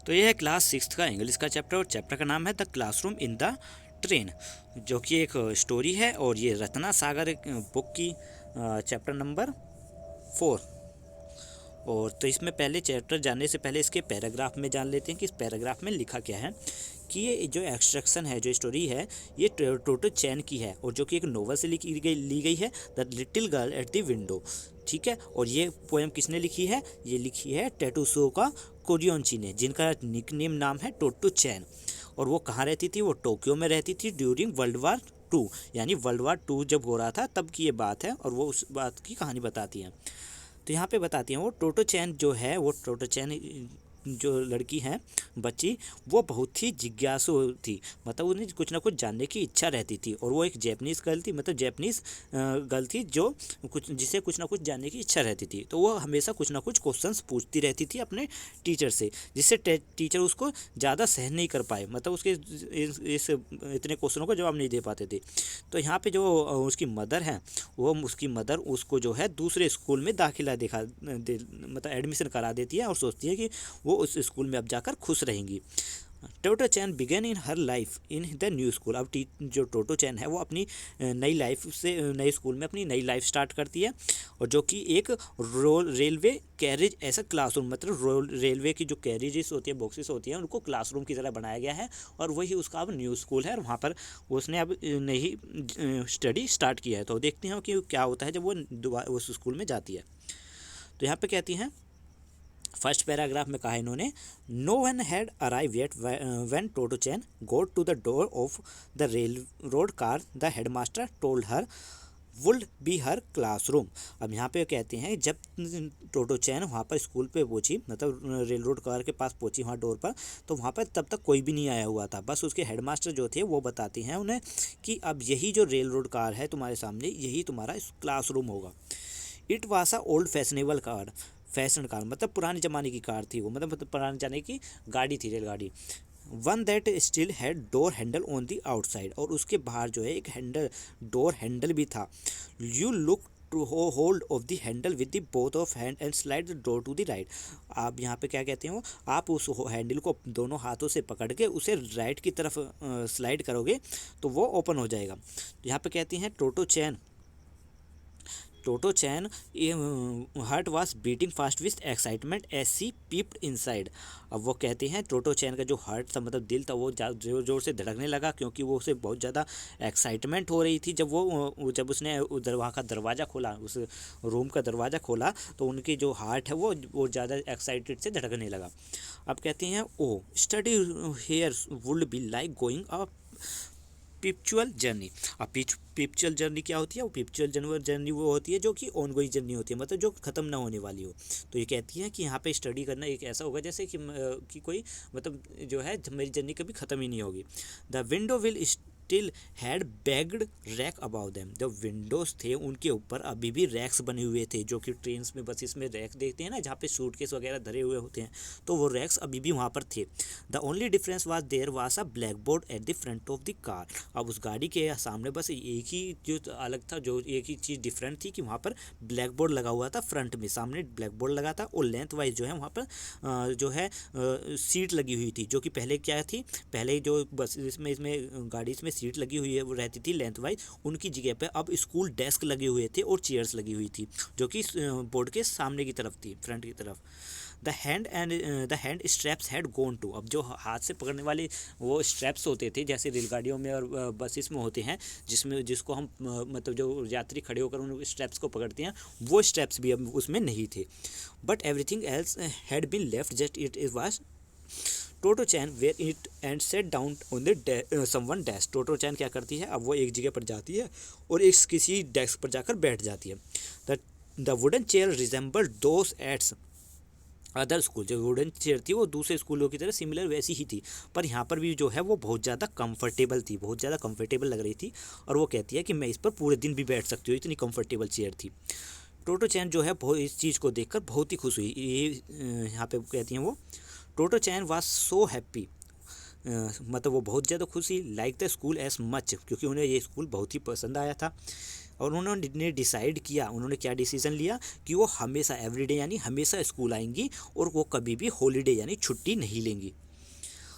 तो यह है क्लास 6 का इंग्लिश का चैप्टर और चैप्टर का नाम है the classroom in the train, जो कि एक स्टोरी है और ये रत्ना सागर बुक की चैप्टर नंबर 4। और तो इसमें पहले चैप्टर जानने से पहले इसके पैराग्राफ में जान लेते हैं कि इस पैराग्राफ में लिखा क्या है। कि ये जो एक्सट्रैक्शन है, जो स्टोरी है, ये टोटो चैन की है और जो कि एक नोवेल से ली गई है, the little girl at the window. ठीक है, और ये पोएम किसने लिखी है? ये लिखी है टेटुसोका कोरियोंची ने, जिनका निकनेम नाम है टोटो चैन। और वो कहाँ रहती थी? वो टोक्यो में रहती थी ड्यूरिंग वर्ल्ड वार 2, यानी वर्ल्ड वार 2 जब हो रहा था तब की ये बात है और वो उस बात की कहानी बताती हैं। तो यहाँ पे बताती हैं वो टोटो चैन जो है, वो टोटो चैन जो लड़की है, बच्ची, वो बहुत ही जिज्ञासु थी, मतलब उन्हें कुछ ना कुछ जानने की इच्छा रहती थी। और वो एक जैपनीज़ गर्ल थी, मतलब जैपनीज़ गर्ल थी जो जिसे कुछ ना कुछ जानने की इच्छा रहती थी। तो वो हमेशा कुछ ना कुछ क्वेश्चंस पूछती रहती थी अपने टीचर से, जिससे टीचर उसको ज़्यादा सहन नहीं कर पाए, मतलब उसके इस इतने क्वेश्चनों का जवाब नहीं दे पाते थे। तो यहाँ पे जो उसकी मदर है, वो उसकी मदर उसको जो है दूसरे स्कूल में दाखिला मतलब एडमिशन करा देती है और सोचती है कि वो उस स्कूल में अब जाकर खुश रहेंगी। Totto chan began in her life in the new school. अब जो टोटो चैन है वो अपनी नई लाइफ से नए स्कूल में अपनी नई लाइफ स्टार्ट करती है, और जो कि एक रेलवे कैरेज ऐसा क्लासरूम, मतलब रेलवे की जो कैरेजेस होती है, बॉक्सेस होती हैं, उनको क्लासरूम की तरह बनाया गया है। और वही उसका अब न्यू स्कूल है और वहाँ पर उसने अब नई स्टडी स्टार्ट किया है। तो देखते हैं कि क्या होता है जब वो उस स्कूल में जाती है। तो यहाँ पे कहती हैं, फर्स्ट पैराग्राफ में कहा है इन्होंने, no one had arrive yet when Totto chan got to the door of the rail road car the headmaster told her would be her classroom. अब यहाँ पे कहते हैं जब टोटो चैन वहाँ पर स्कूल पे पहुँची, मतलब रेल रोड कार के पास पहुँची वहाँ डोर पर, तो वहाँ पर तब तक कोई भी नहीं आया हुआ था। बस उसके हेडमास्टर जो थे वो बताते हैं उन्हें कि अब यही जो रेल रोड कार है तुम्हारे सामने, यही तुम्हारा क्लासरूम होगा। It was a old fashionable car, fashion car मतलब पुराने ज़माने की कार थी वो, मतलब पुराने ज़माने की गाड़ी थी, रेलगाड़ी। One that still had door handle on the outside, और उसके बाहर जो है एक डोर हैंडल भी था। You look to hold of the handle with the both of hand and slide the door to the right. आप यहाँ पे क्या कहते हैं, वो आप उस हैंडल को दोनों हाथों से पकड़ के उसे राइट की तरफ स्लाइड करोगे तो वो ओपन हो जाएगा। यहाँ पे कहती हैं Totto chan heart was beating fast with excitement as she peeped inside. अब वो कहते हैं टोटो चैन का जो हार्ट था, मतलब दिल था, वो जोर जोर से धड़कने लगा, क्योंकि वो उसे बहुत ज़्यादा एक्साइटमेंट हो रही थी। जब उसने वहाँ का दरवाज़ा खोला, उस रूम का दरवाज़ा खोला, तो उनकी जो हार्ट है वो ज़्यादा एक्साइटेड से धड़कने लगा। अब कहते हैं, oh study here would be like going a pictorial journey. अब पिक्चुअल जर्नी क्या होती है? वो पिक्चुअल जर्नी वो होती है जो कि ऑनगोइंग जर्नी होती है, मतलब जो ख़त्म ना होने वाली हो। तो ये कहती है कि यहाँ पे स्टडी करना एक ऐसा होगा जैसे कि कोई, मतलब जो है मेरी जर्नी कभी ख़त्म ही नहीं होगी। The window will still had bagged rack above them. जो विंडोज़ थे उनके ऊपर अभी भी रैक्स बने हुए थे, जो कि ट्रेन में, बसेस में रैक देखते हैं ना, जहाँ पे सूटकेस वगैरह धरे हुए होते हैं, तो वो रैक्स अभी भी वहाँ पर थे। The only difference was there was a black board at the front of the car. अब उस गाड़ी के सामने बस एक ही जो अलग था, जो एक ही चीज़ डिफरेंट थी कि वहाँ पर ब्लैक बोर्ड लगा हुआ था फ्रंट में, सामने ब्लैक बोर्ड लगा था, और लेंथ वाइज जो है वहाँ पर जो है सीट लगी हुई थी, जो कि पहले क्या थी, पहले जो बस इसमें गाड़ी में सीट लगी हुई है वो रहती थी लेंथ वाइज, उनकी जगह पे अब स्कूल डेस्क लगे हुए थे और चेयर्स लगी हुई थी, जो कि बोर्ड के सामने की तरफ थी, फ्रंट की तरफ। The hand straps had gone too. अब जो हाथ से पकड़ने वाले वो स्ट्रैप्स होते थे, जैसे रेलगाड़ियों में और बसेस में होते हैं, जिसको हम मतलब जो यात्री खड़े होकर उन स्ट्रैप्स को पकड़ते हैं, वो स्ट्रैप्स भी अब उसमें नहीं थे। But everything else had been left just it was Totto chan where it and set down on the someone desk. Totto chan क्या करती है, अब वो एक जगह पर जाती है और एक किसी डेस्क पर जाकर बैठ जाती है। The wooden chair resemble those ats other school. जो वुडन चेयर थी वो दूसरे स्कूलों की तरह सिमिलर वैसी ही थी, पर यहाँ पर भी जो है वो बहुत ज़्यादा कंफर्टेबल थी, बहुत ज़्यादा कंफर्टेबल लग रही थी। और वो कहती है कि मैं इस पर पूरे दिन भी बैठ सकती हूँ, इतनी कंफर्टेबल चेयर थी। टोटो चैन जो है बहुत इस चीज़ को देखकर बहुत ही खुश हुई। ये यहाँ पे कहती हैं वो, टोटो चैन वाज सो हैप्पी, मतलब वो बहुत ज़्यादा खुश हुई, like the school as much, क्योंकि उन्हें ये स्कूल बहुत ही पसंद आया था। और उन्होंने डिसाइड किया, उन्होंने क्या डिसीजन लिया कि वो हमेशा एवरीडे यानी हमेशा स्कूल आएंगी और वो कभी भी हॉलीडे यानी छुट्टी नहीं लेंगी।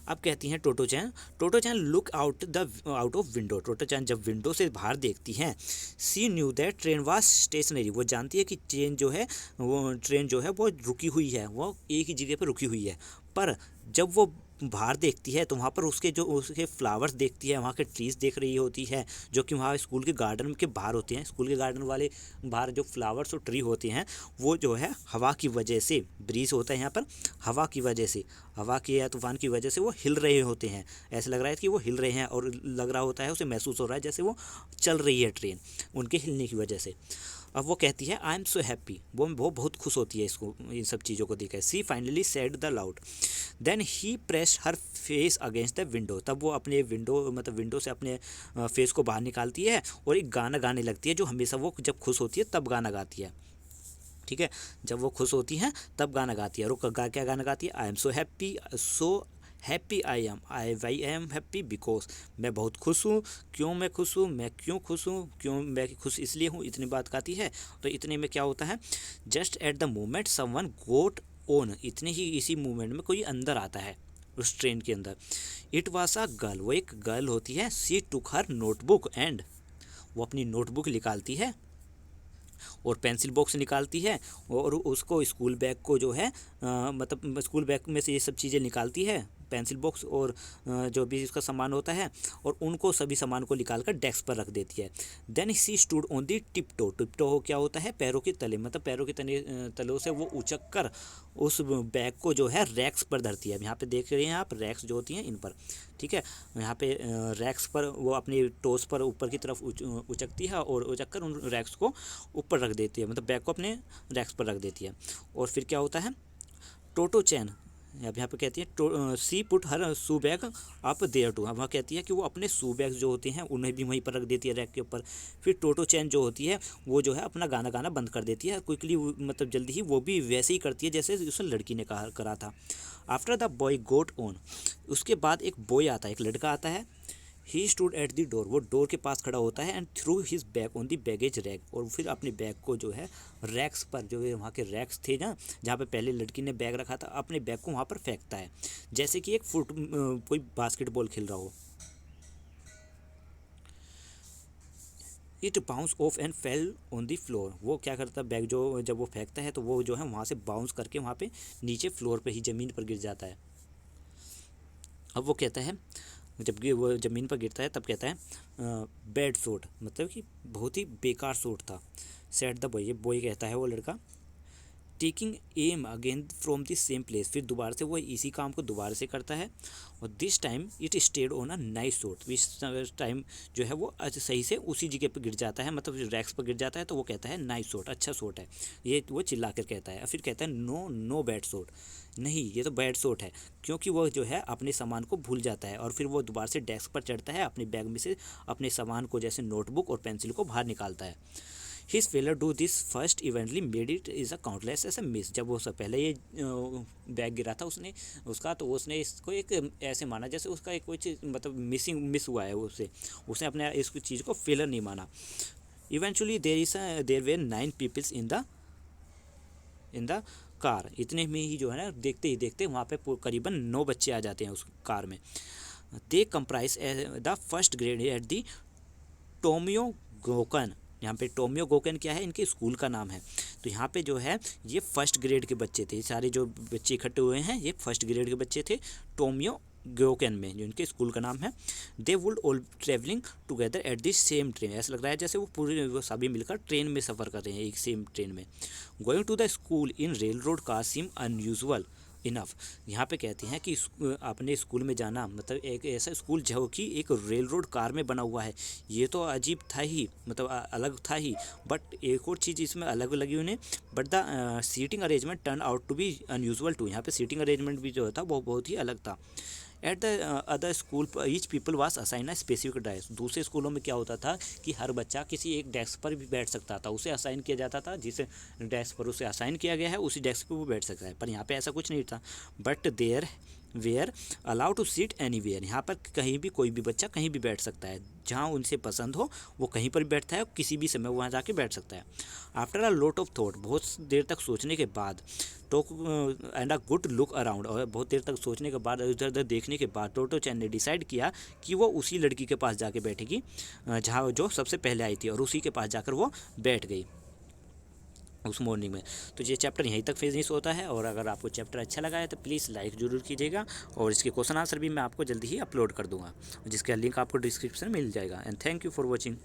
अब कहती हैं Totto chan look out of window. Totto chan जब विंडो से बाहर देखती हैं, she knew that train was stationary, वो जानती है कि ट्रेन जो है वो रुकी हुई है, वो एक ही जगह पर रुकी हुई है। पर जब वो बाहर देखती है तो वहाँ पर उसके फ्लावर्स देखती है, वहाँ के ट्रीज देख रही होती है, जो कि वहाँ स्कूल के गार्डन के बाहर होते हैं। स्कूल के गार्डन वाले बाहर जो फ्लावर्स और ट्री होते हैं वो जो है हवा की वजह से, ब्रीज होता है यहाँ पर, हवा की या तूफान की वजह से वो हिल रहे होते हैं। ऐसा लग रहा है कि वो हिल रहे हैं और लग रहा होता है, उसे महसूस हो रहा है जैसे वो चल रही है ट्रेन, उनके हिलने की वजह से। अब वो कहती है आई एम सो हैप्पी, वो बहुत खुश होती है इसको, इन सब चीज़ों को देखकर। She finally said the loud, then he pressed her face against the window. तब वो अपने विंडो से अपने फेस को बाहर निकालती है और एक गाना गाने लगती है, जो हमेशा वो जब खुश होती है तब गाना गाती है। ठीक है, जब वो खुश होती हैं तब गाना गाती है। और क्या गाना गाती है? I am so happy I am happy because, मैं बहुत खुश हूँ। क्यों मैं खुश हूँ? मैं खुश इसलिए हूँ, इतनी बात गाती है। तो इतने में क्या होता है, just at the moment someone got on, इतने ही इसी मोमेंट में कोई अंदर आता है उस ट्रेन के अंदर। इट वाज अ गर्ल, वो एक गर्ल होती है। सी टुक हर नोटबुक एंड, वो अपनी नोटबुक निकालती है और पेंसिल बॉक्स निकालती है और उसको स्कूल बैग को जो है स्कूल बैग में से ये सब चीज़ें निकालती है, पेंसिल बॉक्स और जो भी इसका सामान होता है, और उनको सभी सामान को निकाल कर डेस्क पर रख देती है। Then she stood on the tiptoe, tiptoe क्या होता है? पैरों के तले, पैरों के तलों से वो उचक कर उस बैग को जो है रैक्स पर धरती है। यहाँ पे देख रहे हैं आप, रैक्स जो होती हैं इन पर, ठीक है, यहाँ पे रैक्स पर वो अपनी टोस पर ऊपर की तरफ उचकती है और उचक कर उन रैक्स को ऊपर रख देती है, बैग को अपने रैक्स पर रख देती है। और फिर क्या होता है, टोटो चैन, अब यहाँ पे कहती है she put her shoe bag up there too, अब वहाँ कहती है कि वो अपने शू बैग जो होते हैं उन्हें भी वहीं पर रख देती है, रैक के ऊपर। फिर टोटो चैन जो होती है वो जो है अपना गाना गाना बंद कर देती है क्विकली, जल्दी ही वो भी वैसे ही करती है जैसे उस लड़की ने करा था। After the boy got on, उसके बाद एक बॉय आता है, एक लड़का आता है। He stood at the door, वो डोर के पास खड़ा होता है। And through his bag on the baggage rack, और फिर अपने बैग को जो है रैक्स पर, जो है वहाँ के रैक्स थे ना जहाँ पे पहले लड़की ने बैग रखा था, अपने बैग को वहाँ पर फेंकता है, जैसे कि एक कोई बास्केटबॉल खेल रहा हो। It bounce off and fell on the floor, वो क्या करता है, बैग जो जब वो फेंकता है तो वो जो है वहाँ से बाउंस करके वहाँ पे नीचे फ्लोर पे ही ज़मीन पर गिर जाता है। अब वो कहता है, जब वो ज़मीन पर गिरता है तब कहता है बैड शॉट, कि बहुत ही बेकार शॉट था। सेट द बॉय, ये बॉय कहता है वो लड़का। Taking M again from the same place, फिर दोबारा से वो इसी काम को दोबारा से करता है। और this time it stayed on a nice shot, इस टाइम जो है वो सही से उसी जगह पर गिर जाता है, रैक्स पर गिर जाता है। तो वो कहता है नाइस शॉट, अच्छा शॉट है, ये वो चिल्ला कर कहता है। फिर कहता है नो बैड शॉट, नहीं ये तो बैड शॉट है, क्योंकि वो जो है अपने सामान को भूल जाता है। और फिर वो दोबारा से डेस्क पर चढ़ता है, अपने बैग में से अपने सामान को जैसे नोटबुक और पेंसिल को बाहर निकालता है। His failure do this first eventually made it is a countless as a miss, जब वो सब पहले ये बैग गिरा था तो उसने इसको एक ऐसे माना जैसे उसका एक कोई चीज़ मिस हुआ है, उसने अपने इस चीज़ को फेलर नहीं माना। Eventually there were 9 peoples in the car, इतने में ही जो है ना देखते ही देखते वहाँ पे करीबन 9 बच्चे आ जाते हैं उस कार में। They comprise the first grade at the Tomoe Gakuen, यहाँ पे टोमियो गोकन क्या है, इनके स्कूल का नाम है। तो यहाँ पे जो है ये फर्स्ट ग्रेड के बच्चे थे, सारे जो बच्चे इकट्ठे हुए हैं ये फर्स्ट ग्रेड के बच्चे थे टोमियो गोकन में, जो इनके स्कूल का नाम है। They would all travelling together at the same train, ऐसा लग रहा है जैसे वो सभी मिलकर ट्रेन में सफ़र कर रहे हैं, एक सेम ट्रेन में। Going to the school in rail road car seem unusual enough, यहाँ पे कहते हैं कि अपने स्कूल में जाना, एक ऐसा स्कूल जो कि एक रेल रोड कार में बना हुआ है, ये तो अजीब था ही, अलग था ही। बट एक और चीज़ इसमें अलग लगी उन्हें, but the seating arrangement turn out to be unusual too, यहाँ पे सीटिंग अरेंजमेंट भी जो था वो बहुत ही अलग था। At the other school each people was assign a specific desk, दूसरे स्कूलों में क्या होता था कि हर बच्चा किसी एक डेस्क पर भी बैठ सकता था, उसे असाइन किया जाता था, जिस डेस्क पर उसे असाइन किया गया है उसी डेस्क पर वो बैठ सकता है। पर यहाँ पे ऐसा कुछ नहीं था। But there were allow to sit anywhere, यहाँ पर कहीं भी कोई भी बच्चा कहीं भी बैठ सकता है, जहाँ उनसे पसंद हो वो कहीं पर भी बैठता है, किसी भी समय वहाँ जाके बैठ सकता है। After a lot of thought, बहुत देर तक सोचने के बाद, took and a good look around, और बहुत देर तक सोचने के बाद, इधर उधर देखने के बाद टोटो चैन ने डिसाइड किया कि वो उसी लड़की के पास जाके बैठेगी जहाँ जो सबसे पहले आई थी, और उसी के पास जाकर वो बैठ गई उस मॉर्निंग में। तो ये चैप्टर यहीं तक फिनिश होता है, और अगर आपको चैप्टर अच्छा लगा है तो प्लीज़ लाइक ज़रूर कीजिएगा, और इसके क्वेश्चन आंसर भी मैं आपको जल्दी ही अपलोड कर दूंगा, जिसका लिंक आपको डिस्क्रिप्शन में मिल जाएगा। And thank you for watching.